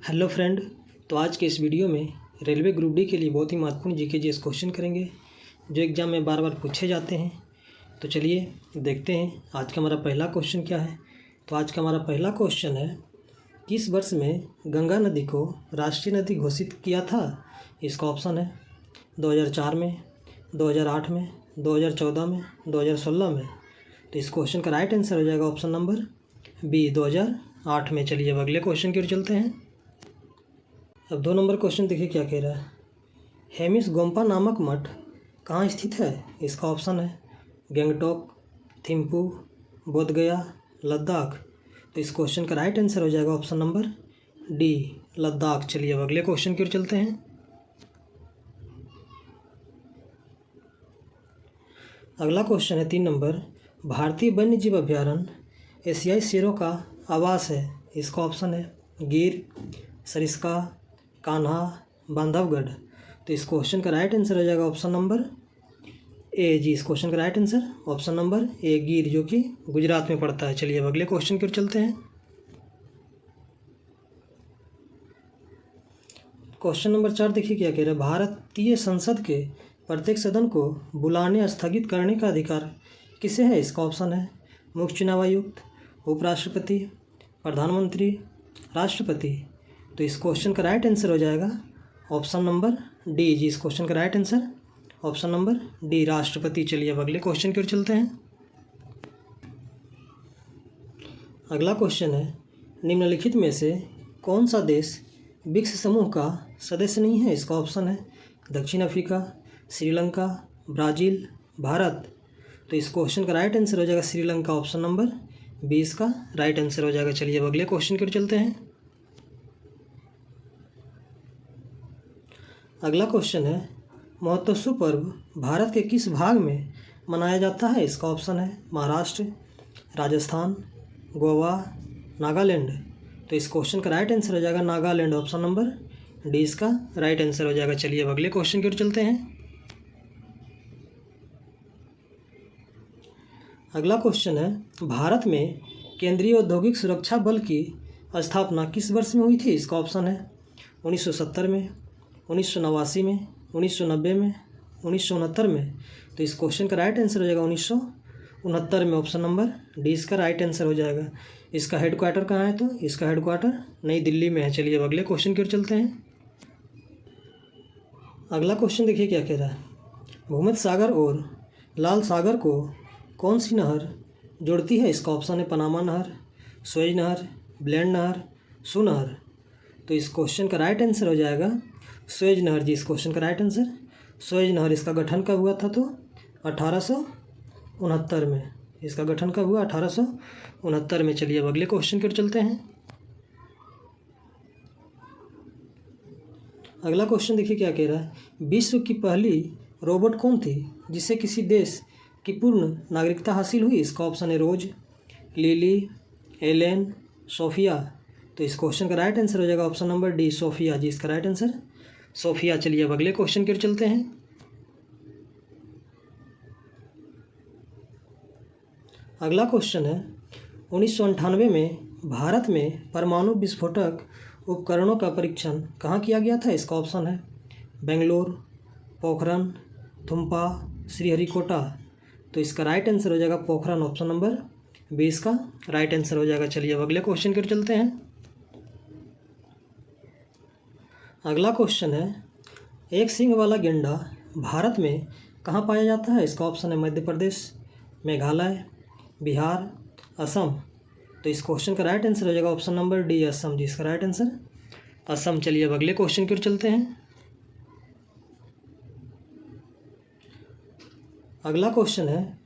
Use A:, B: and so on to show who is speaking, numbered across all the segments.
A: Hello friend. तो आज के इस वीडियो में रेलवे ग्रुप डी के लिए बहुत ही महत्वपूर्ण जीके जीएस क्वेश्चन करेंगे जो एग्ज़ाम में बार बार पूछे जाते हैं। तो चलिए देखते हैं आज का हमारा पहला क्वेश्चन क्या है। तो आज का हमारा पहला क्वेश्चन है, किस वर्ष में गंगा नदी को राष्ट्रीय नदी घोषित किया था। इसका ऑप्शन है 2004 में, 2008 में, 2014 में, 2016 में। तो इस क्वेश्चन का राइट आंसर हो जाएगा ऑप्शन नंबर बी 2008 में। चलिए अब अगले क्वेश्चन की ओर चलते हैं। अब 2 नंबर क्वेश्चन देखिए क्या कह रहा है। हेमिस गोम्पा नामक मठ कहाँ स्थित है। इसका ऑप्शन है गंगटोक, थिम्पू, बोधगया, लद्दाख। तो इस क्वेश्चन का राइट आंसर हो जाएगा ऑप्शन नंबर डी लद्दाख। चलिए अब अगले क्वेश्चन की ओर चलते हैं। अगला क्वेश्चन है 3 नंबर, भारतीय वन्यजीव अभ्यारण्य एशियाई शेरों का आवास है। इसका ऑप्शन है गिर, सरिस्का, कान्हा, बांधवगढ़। तो इस क्वेश्चन का राइट आंसर हो जाएगा ऑप्शन नंबर ए जी। इस क्वेश्चन का right answer option number A गिर, जो कि गुजरात में पड़ता है। चलिए अब अगले क्वेश्चन की ओर चलते हैं। क्वेश्चन नंबर 4 देखिए क्या कह रहा है। भारतीय संसद के प्रत्येक सदन को बुलाने स्थगित करने का अधिकार किसे है। इसका ऑप्शन है मुख्य चुनाव आयुक्त, उपराष्ट्रपति, प्रधानमंत्री, राष्ट्रपति। तो इस क्वेश्चन का राइट आंसर हो जाएगा ऑप्शन नंबर डी जी। इस क्वेश्चन का right answer option number D राष्ट्रपति। चलिए अब अगले क्वेश्चन की ओर चलते हैं। अगला क्वेश्चन है, निम्नलिखित में से कौन सा देश ब्रिक्स समूह का सदस्य नहीं है। इसका ऑप्शन है दक्षिण अफ्रीका, श्रीलंका, ब्राज़ील, भारत। तो इस क्वेश्चन का राइट आंसर हो जाएगा श्रीलंका। ऑप्शन नंबर 20 का राइट आंसर हो जाएगा। चलिए अब अगले क्वेश्चन की ओर चलते हैं। अगला क्वेश्चन है, महोत्सव पर्व भारत के किस भाग में मनाया जाता है। इसका ऑप्शन है महाराष्ट्र, राजस्थान, गोवा, नागालैंड। तो इस क्वेश्चन का राइट आंसर हो जाएगा नागालैंड। ऑप्शन नंबर डी इसका राइट आंसर हो जाएगा। चलिए अब अगले क्वेश्चन की ओर चलते हैं। अगला क्वेश्चन है, भारत में केंद्रीय औद्योगिक सुरक्षा बल की स्थापना किस वर्ष में हुई थी। इसका ऑप्शन है 1970 में, 1989 में, 1990 में, 1969 में। तो इस क्वेश्चन का राइट आंसर हो जाएगा 1969 में। ऑप्शन नंबर डी इसका राइट आंसर हो जाएगा। इसका हेडक्वार्टर कहाँ है। तो इसका हेडक्वार्टर नई दिल्ली में है। चलिए अब अगले क्वेश्चन की ओर चलते हैं। अगला क्वेश्चन देखिए क्या कह रहा है। भूमध्य सागर और लाल सागर को कौन सी नहर जोड़ती है। इसका ऑप्शन है पनामा नहर, स्वेज नहर, ब्लेंड नहर, सू नहर। तो इस क्वेश्चन का राइट आंसर हो जाएगा स्वेज नहर जी। इस क्वेश्चन का राइट आंसर स्वेज नहर। इसका गठन कब हुआ था। तो 1869 में। इसका गठन कब हुआ 1869 में। चलिए अब अगले क्वेश्चन की ओर चलते हैं। अगला क्वेश्चन देखिए क्या कह रहा है। विश्व की पहली रोबोट कौन थी जिसे किसी देश की पूर्ण नागरिकता हासिल हुई। इसका ऑप्शन है रोज, लिली, एलेन, सोफिया। तो इस क्वेश्चन का राइट आंसर हो जाएगा ऑप्शन नंबर डी सोफिया जी। इसका राइट आंसर सोफिया। चलिए अब अगले क्वेश्चन की ओर चलते हैं। अगला क्वेश्चन है, 1998 में भारत में परमाणु विस्फोटक उपकरणों का परीक्षण कहाँ किया गया था। इसका ऑप्शन है बेंगलोर, पोखरन, थुम्पा, श्रीहरिकोटा। तो इसका राइट आंसर हो जाएगा पोखरन। ऑप्शन नंबर 20 का राइट आंसर हो जाएगा। चलिए अब अगले क्वेश्चन की ओर चलते हैं। अगला क्वेश्चन है, एक सींग वाला गेंडा भारत में कहाँ पाया जाता है। इसका ऑप्शन है मध्य प्रदेश, मेघालय, बिहार, असम। तो इस क्वेश्चन का राइट आंसर हो जाएगा ऑप्शन नंबर डी असम जी। इसका राइट आंसर असम। चलिए अब अगले क्वेश्चन की ओर चलते हैं। अगला क्वेश्चन है,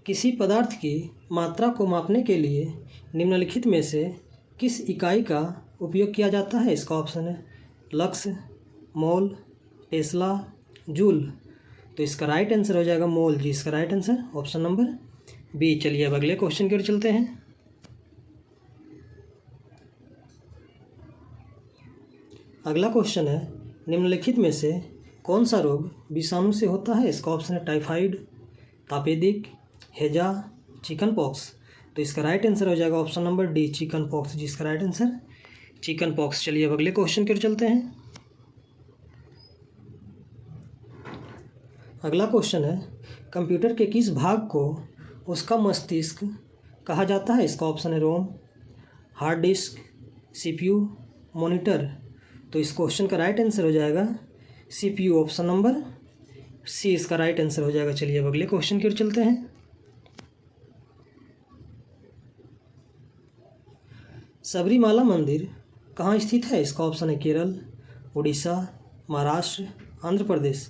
A: किसी पदार्थ की मात्रा को मापने के लिए निम्नलिखित में से किस इकाई का उपयोग किया जाता है। इसका ऑप्शन है लक्स, मोल, टेस्ला, जूल। तो इसका राइट आंसर हो जाएगा मोल जी। इसका right answer option number B. चलिए अब अगले क्वेश्चन की ओर चलते हैं। अगला क्वेश्चन है, निम्नलिखित में से कौन सा रोग विषाणु से होता है। इसका ऑप्शन है टाइफाइड, तापेदिक, हैजा, चिकन पॉक्स। तो इसका राइट आंसर हो जाएगा option number D chicken pox जिसका राइट आंसर चिकन पॉक्स। चलिए अब अगले क्वेश्चन की ओर चलते हैं। अगला क्वेश्चन है, कंप्यूटर के किस भाग को उसका मस्तिष्क कहा जाता है? इसका ऑप्शन है रोम, हार्ड डिस्क, सीपीयू, मॉनिटर। तो इस क्वेश्चन का राइट आंसर हो जाएगा सीपीयू, ऑप्शन नंबर सी इसका राइट आंसर हो जाएगा। चलिए अब अगले क्वेश्चन की ओर चलते हैं। सबरीमाला मंदिर कहाँ स्थित है? इसका ऑप्शन है केरल, उड़ीसा, महाराष्ट्र, आंध्र प्रदेश।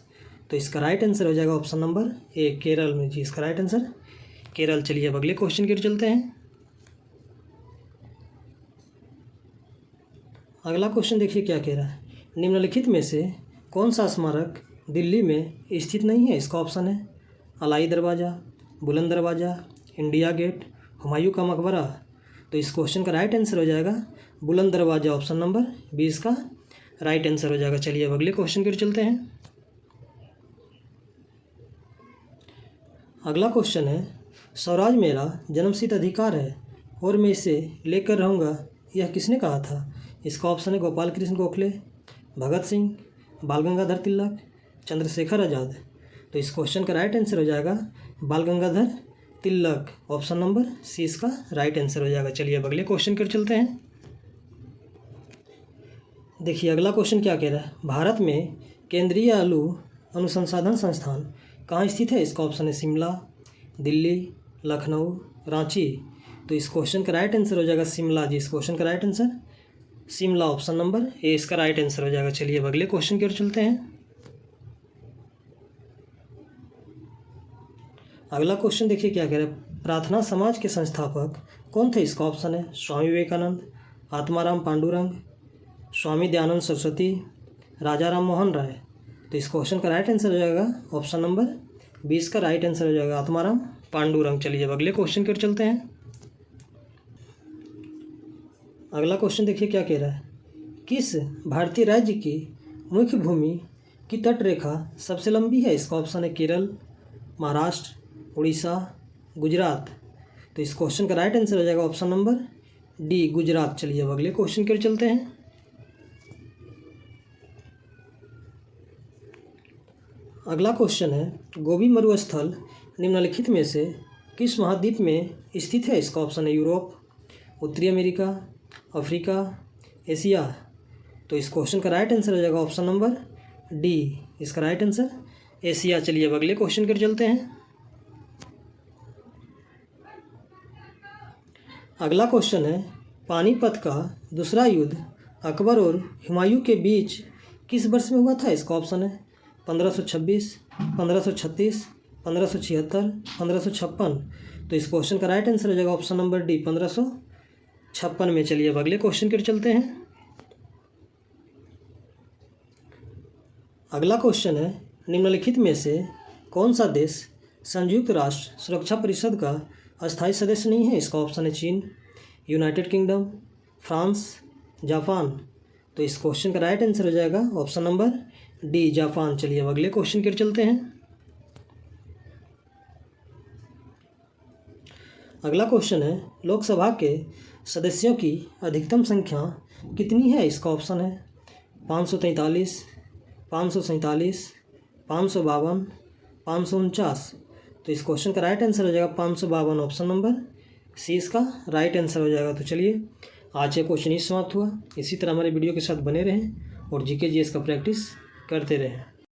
A: तो इसका राइट आंसर हो जाएगा ऑप्शन नंबर ए, केरल में जी इसका राइट आंसर केरल। चलिए अब अगले क्वेश्चन की ओर चलते हैं। अगला क्वेश्चन देखिए क्या कह रहा है, निम्नलिखित में से कौन सा स्मारक दिल्ली में स्थित नहीं है? इसका ऑप्शन है अलाई दरवाज़ा, बुलंद दरवाज़ा, इंडिया गेट, हुमायूं का मकबरा। तो इस क्वेश्चन का राइट आंसर हो जाएगा बुलंद दरवाज़ा, ऑप्शन नंबर 20 का राइट आंसर हो जाएगा। चलिए अब अगले क्वेश्चन की ओर चलते हैं। अगला क्वेश्चन है, स्वराज मेरा जन्मसिद्ध अधिकार है और मैं इसे लेकर रहूँगा, यह किसने कहा था? इसका ऑप्शन है गोपाल कृष्ण गोखले, भगत सिंह, बाल गंगाधर तिलक, चंद्रशेखर आज़ाद। तो इस क्वेश्चन का राइट आंसर हो जाएगा बाल Gangadhar Tilak, option number C इसका राइट आंसर हो जाएगा। चलिए अब अगले क्वेश्चन की ओर चलते हैं। देखिए अगला क्वेश्चन क्या कह रहा है, भारत में केंद्रीय आलू अनुसंधान संस्थान कहाँ स्थित है? इसका ऑप्शन है शिमला, दिल्ली, लखनऊ, रांची। तो इस क्वेश्चन का राइट आंसर हो जाएगा शिमला जी, इस क्वेश्चन का right answer Shimla, option number A इसका राइट आंसर हो जाएगा। चलिए अब अगले क्वेश्चन की ओर चलते हैं। अगला क्वेश्चन देखिए क्या कह रहा है, प्रार्थना समाज के संस्थापक कौन थे? इसका ऑप्शन है स्वामी विवेकानंद, आत्माराम पांडुरंग, स्वामी दयानंद सरस्वती, राजा राम मोहन राय। तो इस क्वेश्चन का राइट आंसर हो जाएगा ऑप्शन नंबर 20 का राइट आंसर हो जाएगा आत्माराम पांडुरंग। चलिए अब अगले क्वेश्चन की ओर चलते हैं। अगला क्वेश्चन देखिए क्या कह रहा है, किस भारतीय राज्य की मुख्य भूमि की तट रेखा सबसे लंबी है? इसका ऑप्शन है केरल, महाराष्ट्र, उड़ीसा, गुजरात। तो इस क्वेश्चन का राइट आंसर हो जाएगा ऑप्शन नंबर डी, गुजरात। चलिए अब अगले क्वेश्चन की ओर चलते हैं। अगला क्वेश्चन है, गोबी मरुस्थल निम्नलिखित में से किस महाद्वीप में स्थित है? इसका ऑप्शन है यूरोप, उत्तरी अमेरिका, अफ्रीका, एशिया। तो इस क्वेश्चन का राइट आंसर हो जाएगा ऑप्शन नंबर डी, इसका राइट आंसर एशिया। चलिए अब अगले क्वेश्चन की ओर चलते हैं। अगला क्वेश्चन है, पानीपत का दूसरा युद्ध अकबर और हुमायूं के बीच किस वर्ष में हुआ था? इसका ऑप्शन है 1526, 1536, 1576, 1556। तो इस क्वेश्चन का राइट आंसर हो जाएगा ऑप्शन नंबर डी, 1556 में। चलिए अब अगले क्वेश्चन की ओर चलते हैं। अगला क्वेश्चन है, निम्नलिखित में से कौन सा देश संयुक्त राष्ट्र सुरक्षा परिषद का अस्थायी सदस्य नहीं है? इसका ऑप्शन है चीन, यूनाइटेड किंगडम, फ्रांस, जापान। तो इस क्वेश्चन का राइट आंसर हो जाएगा ऑप्शन नंबर डी, जापान। चलिए अब अगले क्वेश्चन की ओर चलते हैं। अगला क्वेश्चन है, लोकसभा के सदस्यों की अधिकतम संख्या कितनी है? इसका ऑप्शन है 543, 547, 552, 549। तो इस क्वेश्चन का राइट आंसर हो जाएगा 552, ऑप्शन नंबर सी इसका राइट आंसर हो जाएगा। तो चलिए आज ये क्वेश्चन ही समाप्त हुआ। इसी तरह हमारे वीडियो के साथ बने रहें और जीके जीएस का प्रैक्टिस करते रहें।